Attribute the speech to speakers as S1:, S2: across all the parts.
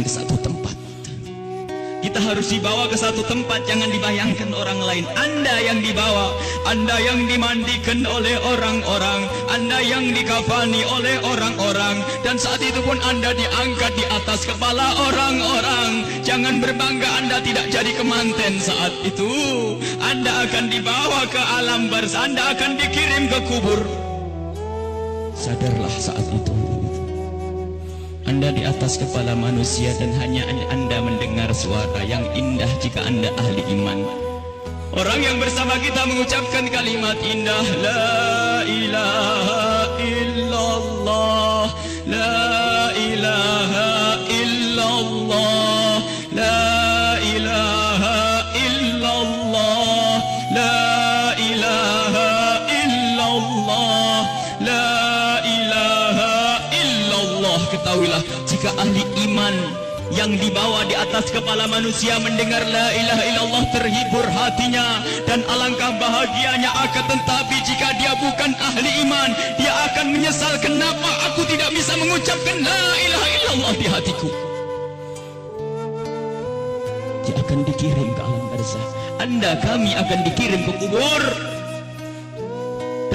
S1: ke satu tempat. Kita harus dibawa ke satu tempat, jangan dibayangkan orang lain. Anda yang dibawa, Anda yang dimandikan oleh orang-orang, Anda yang dikafani oleh orang-orang, dan saat itu pun Anda diangkat di atas kepala orang-orang. Jangan berbangga Anda tidak jadi kemanten saat itu. Anda akan dibawa ke alam barzah, Anda akan dikirim ke kubur. Sadarlah saat itu Anda di atas kepala manusia dan hanya Anda mendengar suara yang indah jika Anda ahli iman. Orang yang bersama kita mengucapkan kalimat indah, La ilaha illallah, La ilaha illallah, La ilaha illallah, La ilaha illallah, La ilaha illallah. Ketahuilah, jika ahli iman yang dibawa di atas kepala manusia mendengar la ilaha illallah, terhibur hatinya dan alangkah bahagianya. Akan tetapi jika dia bukan ahli iman, dia akan menyesal, kenapa aku tidak bisa mengucapkan la ilaha illallah di hatiku. Dia akan dikirim ke alam barzah. Anda, kami akan dikirim ke kubur,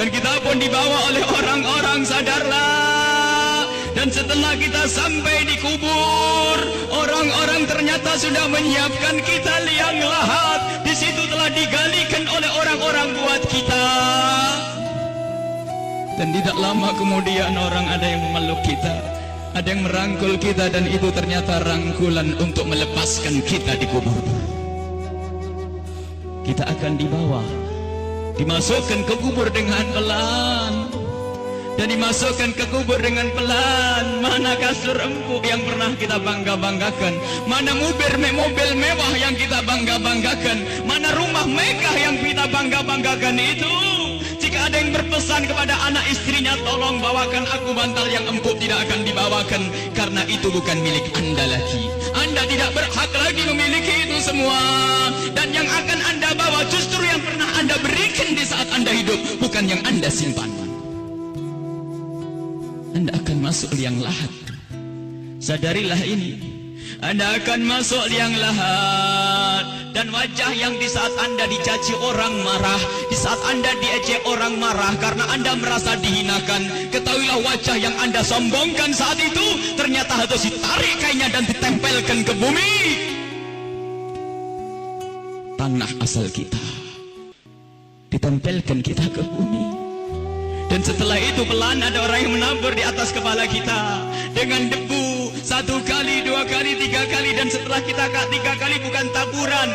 S1: dan kita pun dibawa oleh orang-orang. Sadarlah. Dan setelah kita sampai di kubur, orang-orang ternyata sudah menyiapkan kita liang lahat. Di situ telah digalikan oleh orang-orang buat kita. Dan tidak lama kemudian orang ada yang memeluk kita, ada yang merangkul kita, dan itu ternyata rangkulan untuk melepaskan kita di kubur. Kita akan dibawa, dimasukkan ke kubur dengan pelan. Dan dimasukkan ke kubur dengan pelan. Mana kasur empuk yang pernah kita bangga-banggakan? Mana mobil mewah yang kita bangga-banggakan? Mana rumah megah yang kita bangga-banggakan itu? Jika ada yang berpesan kepada anak istrinya, tolong bawakan aku bantal yang empuk, tidak akan dibawakan, karena itu bukan milik Anda lagi. Anda tidak berhak lagi memiliki itu semua. Dan yang akan Anda bawa justru yang pernah Anda berikan di saat Anda hidup, bukan yang Anda simpan. Anda akan masuk liang lahat. Sadarilah ini. Anda akan masuk liang lahat. Dan wajah yang di saat Anda dicaci orang marah, di saat Anda diejek orang marah karena Anda merasa dihinakan, ketahuilah wajah yang Anda sombongkan saat itu ternyata harus ditarik kainnya dan ditempelkan ke bumi, tanah asal kita. Ditempelkan kita ke bumi. Dan setelah itu pelan ada orang yang menabur di atas kepala kita dengan debu, 1 kali, 2 kali, 3 kali, dan setelah kita 3 kali bukan taburan,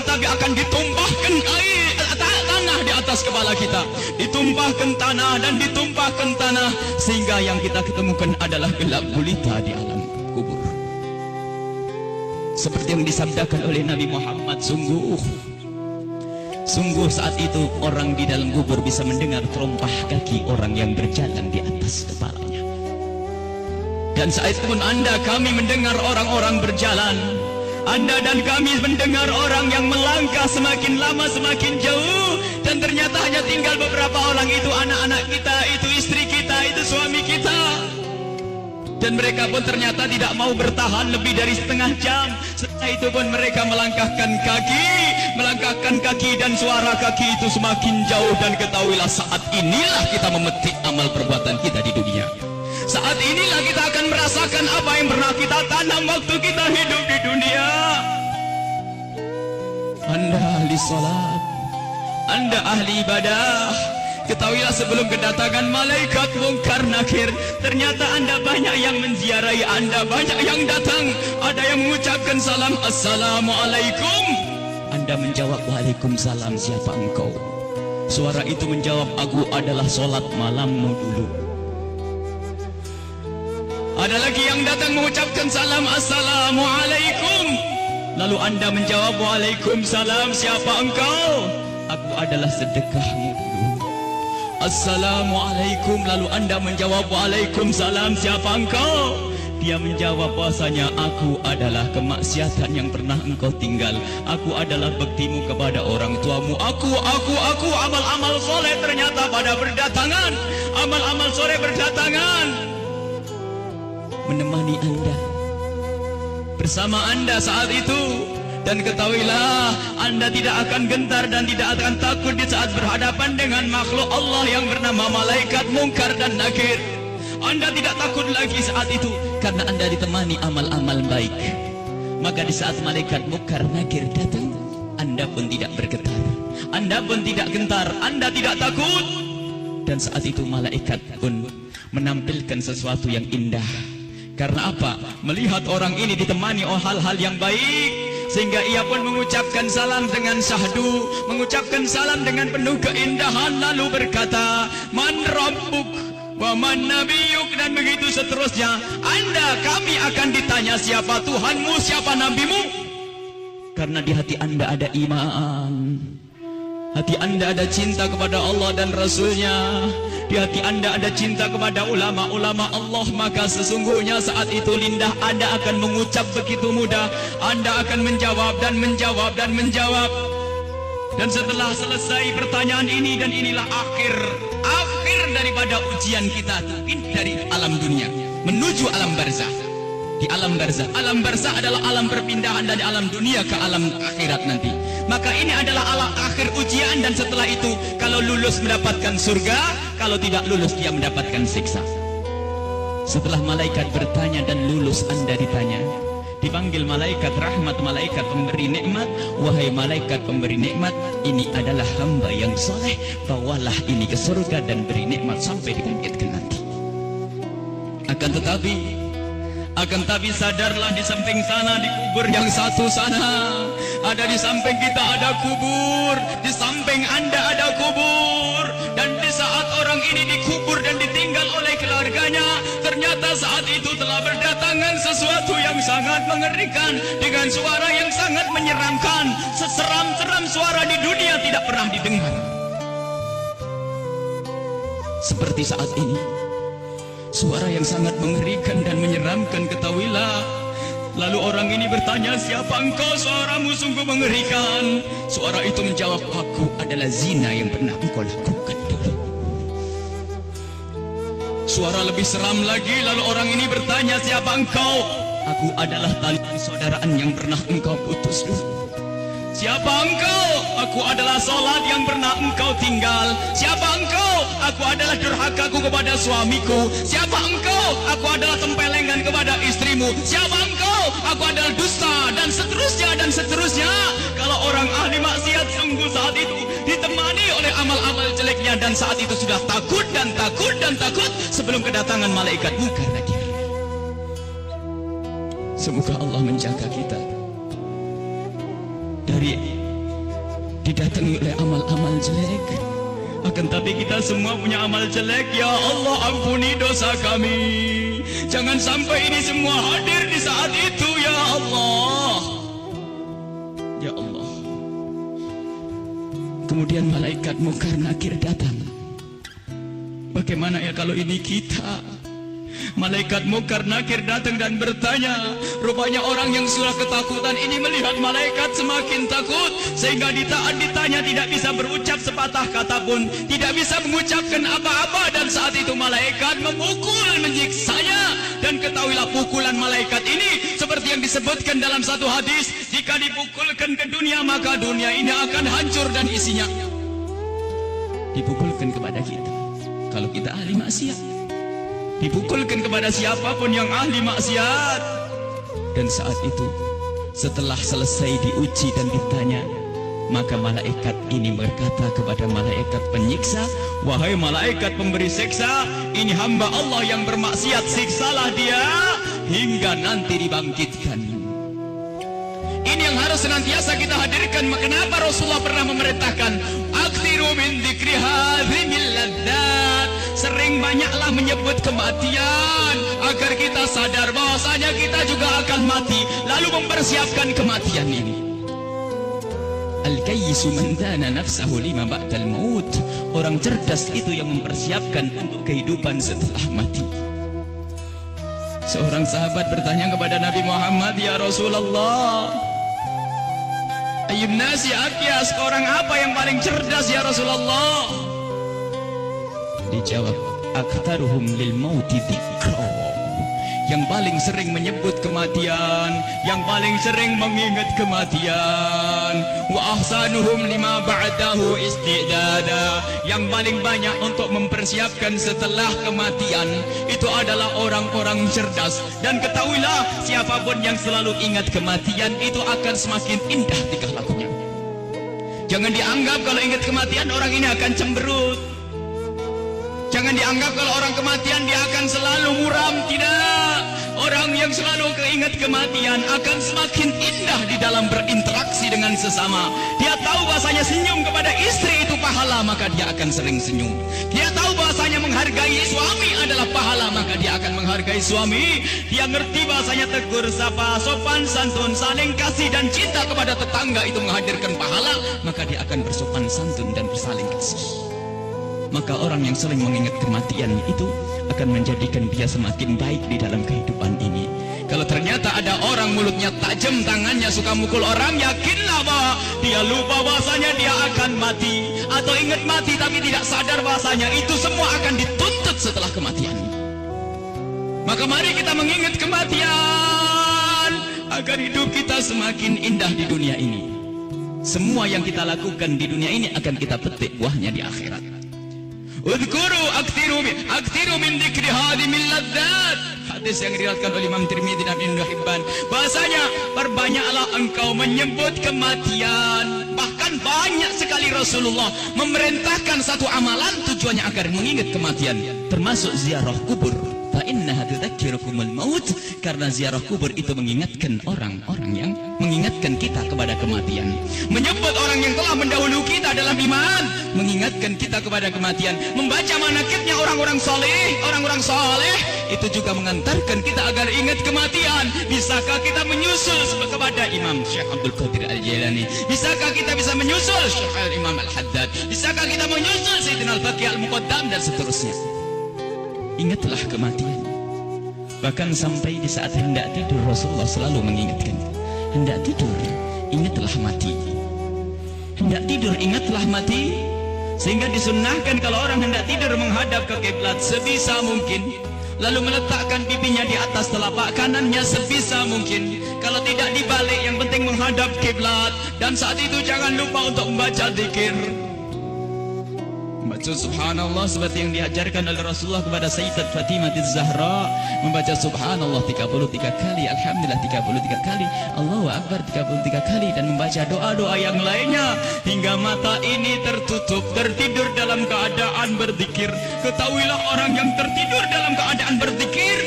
S1: tapi akan ditumpahkan air tanah di atas kepala kita, ditumpahkan tanah dan ditumpahkan tanah, sehingga yang kita ketemukan adalah gelap gulita di alam kubur. Seperti yang disabdakan oleh Nabi Muhammad, sungguh saat itu orang di dalam kubur bisa mendengar terompah kaki orang yang berjalan di atas kepalanya. Dan saat itu pun Anda, kami mendengar orang-orang berjalan. Anda dan kami mendengar orang yang melangkah semakin lama semakin jauh. Dan ternyata hanya tinggal beberapa orang, itu anak-anak kita, itu istri kita, itu suami kita. Dan mereka pun ternyata tidak mau bertahan lebih dari setengah jam. Setelah itu pun mereka melangkahkan kaki dan suara kaki itu semakin jauh. Dan ketahuilah saat inilah kita memetik amal perbuatan kita di dunia. Saat inilah kita akan merasakan apa yang pernah kita tanam waktu kita hidup di dunia. Anda ahli salat, Anda ahli ibadah, ketahuilah sebelum kedatangan malaikat mungkar nakir, ternyata Anda banyak yang menziarahi Anda, banyak yang datang. Ada yang mengucapkan salam, Assalamualaikum. Anda menjawab, Waalaikumsalam, siapa engkau? Suara itu menjawab, aku adalah solat malammu dulu. Ada lagi yang datang mengucapkan salam, Assalamualaikum. Lalu Anda menjawab, Waalaikumsalam, siapa engkau? Aku adalah sedekahmu dulu. Assalamualaikum. Lalu Anda menjawab, Waalaikumsalam, siapa engkau? Dia menjawab bahasanya, aku adalah kemaksiatan yang pernah engkau tinggal. Aku adalah baktimu kepada orang tuamu. Aku, amal-amal soleh ternyata pada berdatangan. Amal-amal soleh berdatangan menemani Anda. bersama Anda saat itu. Dan ketahuilah, Anda tidak akan gentar dan tidak akan takut di saat berhadapan dengan makhluk Allah yang bernama malaikat Munkar dan Nakir. Anda tidak takut lagi saat itu karena Anda ditemani amal-amal baik. Maka di saat malaikat Munkar Nakir datang, Anda pun tidak bergetar, Anda pun tidak gentar, Anda tidak takut. Dan saat itu malaikat pun menampilkan sesuatu yang indah. Karena apa? Melihat orang ini ditemani oleh hal-hal yang baik, sehingga ia pun mengucapkan salam dengan syahdu, mengucapkan salam dengan penuh keindahan, lalu berkata, Man Rabbuk wa man nabiyuk, dan begitu seterusnya. Anda, kami akan ditanya siapa Tuhanmu, siapa nabimu. Karena di hati Anda ada iman, hati Anda ada cinta kepada Allah dan Rasulnya, di hati Anda ada cinta kepada ulama-ulama Allah. Maka sesungguhnya saat itu lindah Anda akan mengucap begitu mudah. Anda akan menjawab dan menjawab dan menjawab. Dan setelah selesai pertanyaan ini, dan inilah akhir daripada ujian kita dari alam dunia menuju alam barzah. Di alam barzah adalah alam perpindahan dari alam dunia ke alam akhirat nanti. Maka ini adalah alam akhir ujian, dan setelah itu kalau lulus mendapatkan surga, kalau tidak lulus dia mendapatkan siksa. Setelah malaikat bertanya dan lulus, Anda ditanya, dipanggil malaikat rahmat, malaikat pemberi nikmat. Wahai malaikat pemberi nikmat, ini adalah hamba yang soleh, bawalah ini ke surga dan beri nikmat sampai dibangkitkan nanti. Akan tapi sadarlah, di samping sana, di kubur yang satu sana, ada di samping kita ada kubur, di samping Anda ada kubur. Dan di saat orang ini dikubur dan ditinggal oleh keluarganya, ternyata saat itu telah berdatangan sesuatu yang sangat mengerikan, dengan suara yang sangat menyeramkan. Seseram-seram suara di dunia tidak pernah didengar seperti saat ini. Suara yang sangat mengerikan dan menyeramkan, ketahuilah. Lalu orang ini bertanya, siapa engkau? Suaramu sungguh mengerikan. Suara itu menjawab, aku adalah zina yang pernah engkau lakukan dulu. Suara lebih seram lagi, lalu orang ini bertanya, siapa engkau? Aku adalah tali persaudaraan yang pernah engkau putus dulu. Siapa engkau? Aku adalah salat yang pernah engkau tinggal. Siapa engkau? Aku adalah durhakaku kepada suamiku. Siapa engkau? Aku adalah tempelengan kepada istrimu. Siapa engkau? Aku adalah dusta, dan seterusnya dan seterusnya. Kalau orang ahli maksiat sungguh saat itu ditemani oleh amal-amal jeleknya, dan saat itu sudah takut dan takut dan takut sebelum kedatangan malaikat Munkar Nakir. Semoga Allah menjaga kita dari didatangi oleh amal-amal jelek. Akan tapi kita semua punya amal jelek. Ya Allah, ampuni dosa kami. Jangan sampai ini semua hadir di saat itu, ya Allah. Ya Allah. Kemudian malaikat Munkar Nakir datang. Bagaimana ya kalau ini kita? Malaikat Munkar Nakir datang dan bertanya. Rupanya orang yang sudah ketakutan ini melihat malaikat semakin takut, sehingga ditanya tidak bisa berucap sepatah kata pun, tidak bisa mengucapkan apa-apa. Dan saat itu malaikat memukul, menyiksanya. Dan ketahuilah, pukulan malaikat ini seperti yang disebutkan dalam satu hadis, jika dipukulkan ke dunia, maka dunia ini akan hancur dan isinya. Dipukulkan kepada kita kalau kita ahli maksiat, dipukulkan kepada siapapun yang ahli maksiat. Dan saat itu setelah selesai diuji dan ditanya, maka malaikat ini berkata kepada malaikat penyiksa, wahai malaikat pemberi siksa, ini hamba Allah yang bermaksiat, siksalah dia hingga nanti dibangkitkan. Ini yang harus senantiasa kita hadirkan. Kenapa Rasulullah pernah memerintahkan, akthiru min dzikri hadhimil ladzat, sering banyaklah menyebut kematian, agar kita sadar bahwasanya kita juga akan mati, lalu mempersiapkan kematian ini. Al-kayyisu man dana nafsahu lima ba'dal maut. Orang cerdas itu yang mempersiapkan untuk kehidupan setelah mati. Seorang sahabat bertanya kepada Nabi Muhammad, ya Rasulullah, ayyun nasi akyas, orang apa yang paling cerdas ya Rasulullah? Dijawab, aktaruhum lil mauti dzikra, yang paling sering menyebut kematian, yang paling sering mengingat kematian. Wa ahsanuhum lima ba'dahu istidada, yang paling banyak untuk mempersiapkan setelah kematian itu adalah orang-orang cerdas. Dan ketahuilah, siapapun yang selalu ingat kematian itu akan semakin indah tingkah lakunya. Jangan dianggap kalau ingat kematian orang ini akan cemberut. Jangan dianggap kalau orang kematian dia akan selalu muram. Tidak. Orang yang selalu keingat kematian akan semakin indah di dalam berinteraksi dengan sesama. Dia tahu bahasanya senyum kepada istri itu pahala, maka dia akan sering senyum. Dia tahu bahasanya menghargai suami adalah pahala, maka dia akan menghargai suami. Dia ngerti bahasanya tegur sapa, sopan santun, saling kasih dan cinta kepada tetangga itu menghadirkan pahala, maka dia akan bersopan santun dan bersaling kasih. Maka orang yang sering mengingat kematian itu akan menjadikan dia semakin baik di dalam kehidupan ini. Kalau ternyata ada orang mulutnya tajam, tangannya suka mukul orang, yakinlah bahwa dia lupa bahasanya dia akan mati, atau ingat mati tapi tidak sadar bahasanya itu semua akan dituntut setelah kematian. Maka mari kita mengingat kematian agar hidup kita semakin indah di dunia ini. Semua yang kita lakukan di dunia ini akan kita petik buahnya di akhirat. Udhkuru aktiru min dzikri hadimil ladzat. Hadis yang diriwayatkan oleh Imam Tirmidzi dan Ibnu Hibban. Bahasanya, perbanyaklah engkau menyebut kematian. Bahkan banyak sekali Rasulullah memerintahkan satu amalan tujuannya agar mengingat kematian, termasuk ziarah kubur. Fa innaha tudzakirukumul maut, karena ziarah kubur itu mengingatkan orang-orang yang mengingatkan kita kepada kematian. Menyebut orang yang telah mendahului kita dalam iman, mengingatkan kita kepada kematian. Membaca manaqibnya orang-orang saleh itu juga mengantarkan kita agar ingat kematian. Bisakah kita menyusul kepada Imam Syekh Abdul Qadir Al-Jailani? Bisakah kita bisa menyusul Syekh Al-Imam Al-Haddad? Bisakah kita menyusul Sayyidina Al-Baqi Al-Muqaddam dan seterusnya? Ingatlah kematian. Bahkan sampai di saat hendak tidur Rasulullah selalu mengingatkan, hendak tidur ingatlah mati. Hendak tidur ingatlah mati. Sehingga disunnahkan kalau orang hendak tidur menghadap ke kiblat sebisa mungkin, lalu meletakkan pipinya di atas telapak kanannya sebisa mungkin. Kalau tidak dibalik, yang penting menghadap kiblat. Dan saat itu jangan lupa untuk membaca zikir. Membaca subhanallah seperti yang diajarkan oleh Rasulullah kepada Sayyidat Fatimah Az-Zahra, membaca subhanallah 33 kali, alhamdulillah 33 kali, Allahu Akbar 33 kali, dan membaca doa-doa yang lainnya hingga mata ini tertutup, tertidur dalam keadaan berzikir. Ketahuilah orang yang tertidur dalam keadaan berzikir,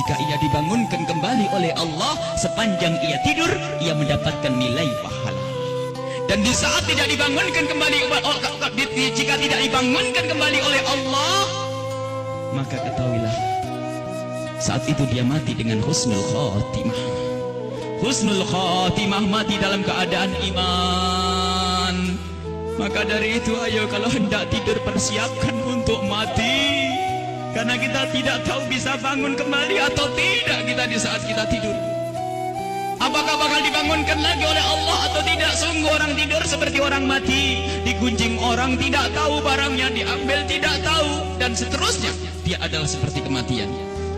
S1: jika ia dibangunkan kembali oleh Allah sepanjang ia tidur, ia mendapatkan nilai pahala. Dan di saat tidak dibangunkan kembali, jika tidak dibangunkan kembali oleh Allah, maka ketahuilah saat itu dia mati dengan husnul khatimah. Husnul khatimah, mati dalam keadaan iman. Maka dari itu, ayo kalau hendak tidur persiapkan untuk mati, karena kita tidak tahu bisa bangun kembali atau tidak kita di saat kita tidur. Apakah bakal dibangunkan lagi oleh Allah atau tidak? Sungguh orang tidur seperti orang mati. Digunjing orang, tidak tahu barangnya diambil, tidak tahu, dan seterusnya. Dia adalah seperti kematian.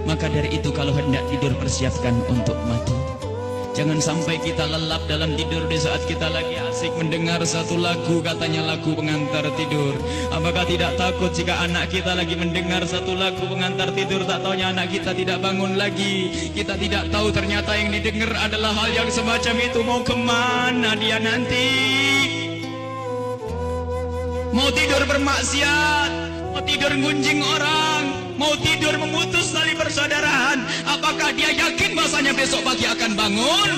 S1: Maka dari itu kalau hendak tidur persiapkan untuk mati. Jangan sampai kita lelap dalam tidur di saat kita lagi asik mendengar satu lagu, katanya lagu pengantar tidur. Apakah tidak takut jika anak kita lagi mendengar satu lagu pengantar tidur, tak taunya anak kita tidak bangun lagi? Kita tidak tahu ternyata yang didengar adalah hal yang semacam itu. Mau kemana dia nanti? Mau tidur bermaksiat, mau tidur gunjing orang, mau tidur memutus tali persaudaraan. Apakah dia yakin bahasanya besok pagi akan bangun?